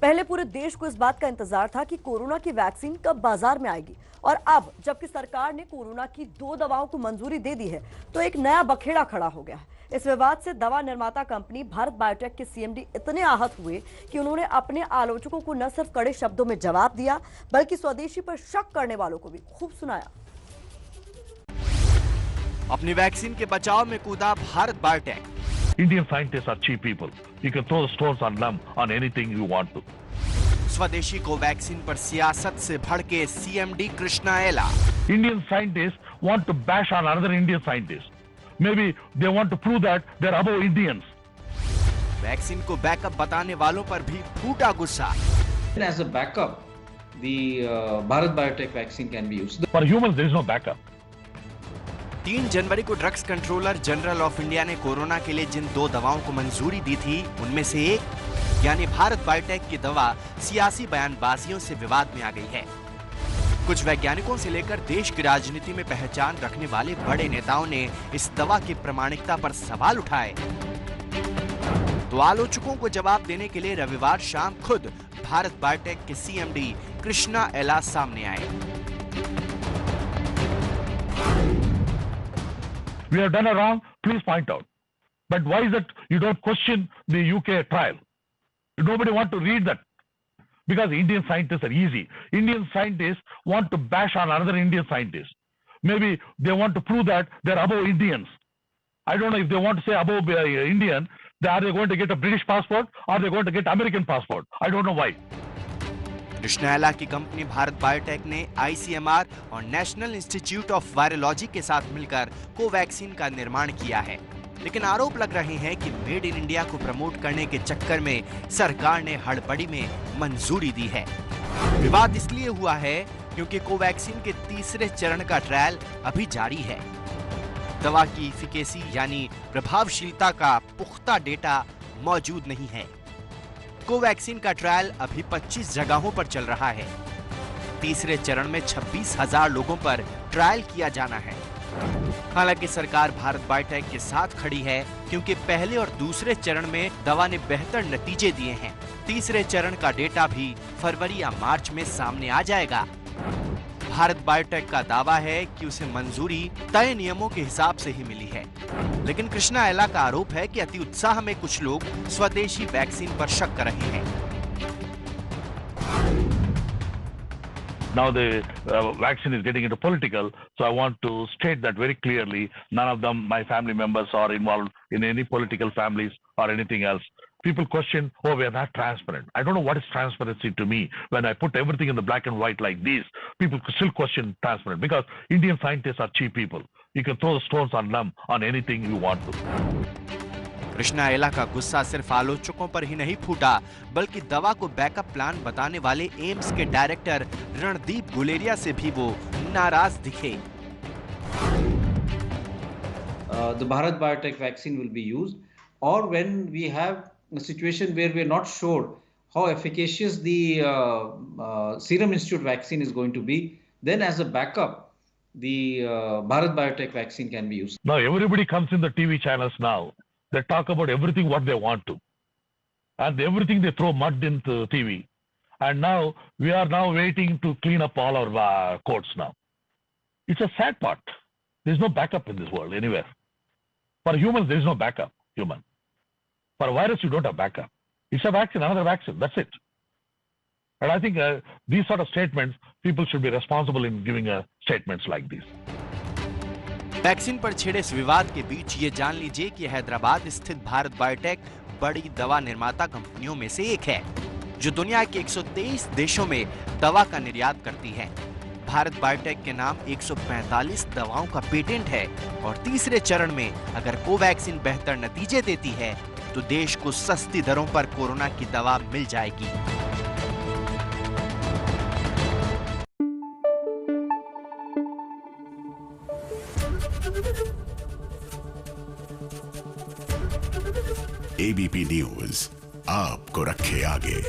पहले पूरे देश को इस बात का इंतजार था कि कोरोना की वैक्सीन कब बाजार में आएगी, और अब जबकि सरकार ने कोरोना की 2 दवाओं को मंजूरी दे दी है, तो एक नया बखेड़ा खड़ा हो गया है। इस विवाद से दवा निर्माता कंपनी भारत बायोटेक के सीएमडी इतने आहत हुए कि उन्होंने अपने आलोचकों को न सिर्फ कड़े शब्दों में जवाब दिया, बल्कि स्वदेशी पर शक करने वालों को भी खूब सुनाया। अपनी वैक्सीन के बचाव में कूदा Bharat biotech. Indian scientists are cheap people. You can throw the stones on them on anything you want to. स्वदेशी कोवैक्सीन पर सियासत से भड़के सीएमडी कृष्णा एला। Indian scientists want to bash on another Indian scientist. Maybe they want to prove that they're above Indians. Vaccine को backup बताने वालों पर भी फूटा गुस्सा। As a backup, the Bharat Biotech vaccine can be used. For humans, there is no backup. 3 जनवरी को drugs controller general of India ने corona के लिए जिन 2 दवाओं को मंजूरी दी थी, उनमें से एक यानी भारत बायोटेक की दवा सियासी बयानबाजियों से विवाद में आ गई है। कुछ वैज्ञानिकों से लेकर देश की राजनीति में पहचान रखने वाले बड़े नेताओं ने इस दवा की प्रामाणिकता पर सवाल उठाए। तो आलोचकों को जवाब देने के लिए रविवार शाम खुद भारत बायोटेक के सीएमडी कृष्णा एला सामने आए। We have done a wrong, please point out. But why is it you don't question the UK trial? Nobody want to read that. Because Indian scientists are easy. Indian scientists want to bash on another Indian scientist. Maybe they want to prove that they're above Indians. I don't know if they want to say above Indian, are they going to get a British passport or are they going to get American passport? I don't know why. Krishna एला की company Bharat biotech ने ICMR और national institute of virology के साथ मिलकर Covaxin का निर्माण किया है, लेकिन आरोप लग रहे हैं कि मेड इन इंडिया को प्रमोट करने के चक्कर में सरकार ने हड़बड़ी में मंजूरी दी है। विवाद इसलिए हुआ है क्योंकि कोवैक्सीन के तीसरे चरण का ट्रायल अभी जारी है। दवा की इफिकेसी यानी प्रभावशीलता का पुख्ता डेटा मौजूद नहीं है। कोवैक्सीन का ट्रायल अभी 25 जगहों पर चल रहा है। तीसरे चरण में 26,000 लोगों पर ट्रायल किया जाना है। हालांकि सरकार भारत बायोटेक के साथ खड़ी है क्योंकि पहले और दूसरे चरण में दवा ने बेहतर नतीजे दिए हैं। तीसरे चरण का डेटा भी फरवरी या मार्च में सामने आ जाएगा। भारत बायोटेक का दावा है कि उसे मंजूरी तय नियमों के हिसाब से ही मिली है, लेकिन कृष्णा एला का आरोप है कि अति उत्साह में कुछ लोग स्वदेशी वैक्सीन पर शक कर रहे हैं। Now the vaccine is getting into political, so I want to state that very clearly. None of them, my family members, are involved in any political families or anything else. People question, oh, we are not transparent. I don't know what is transparency to me. When I put everything in the black and white like this, people still question transparent because Indian scientists are cheap people. You can throw the stones on them on anything you want to. Krishna एला का गुस्सा सिर्फ आलोचकों पर ही नहीं फूटा, बल्कि दवा को बैकअप प्लान बताने वाले एम्स के डायरेक्टर रणदीप गुलेरिया से भी वो नाराज दिखे। The Bharat Biotech vaccine will be used, or when we have a situation where we are not sure how efficacious the Serum Institute vaccine is going to be, then as a backup, the Bharat Biotech vaccine can be used. Now everybody comes in the TV channels now. They talk about everything what they want to. And everything they throw mud into TV. And now we are now waiting to clean up all our courts now. It's a sad part. There's no backup in this world anywhere. For humans, there is no backup, human. For a virus, you don't have backup. It's a vaccine, another vaccine, that's it. And I think these sort of statements, people should be responsible in giving statements like these. Vaccine पर छिड़े इस विवाद के बीच ये जान लीजिए कि हैदराबाद स्थित Bharat biotech बड़ी दवा निर्माता कंपनियों में से एक है, जो दुनिया के 123 देशों में दवा का निर्यात करती है। भारत बायोटेक के नाम 145 दवाओं का पेटेंट है और तीसरे चरण में अगर कोवैक्सीन बेहतर नतीजे देती है तो देश को सस्ती दरों पर कोरोना की दवा मिल जाएगी। एबीपी न्यूज आपको रखे आगे।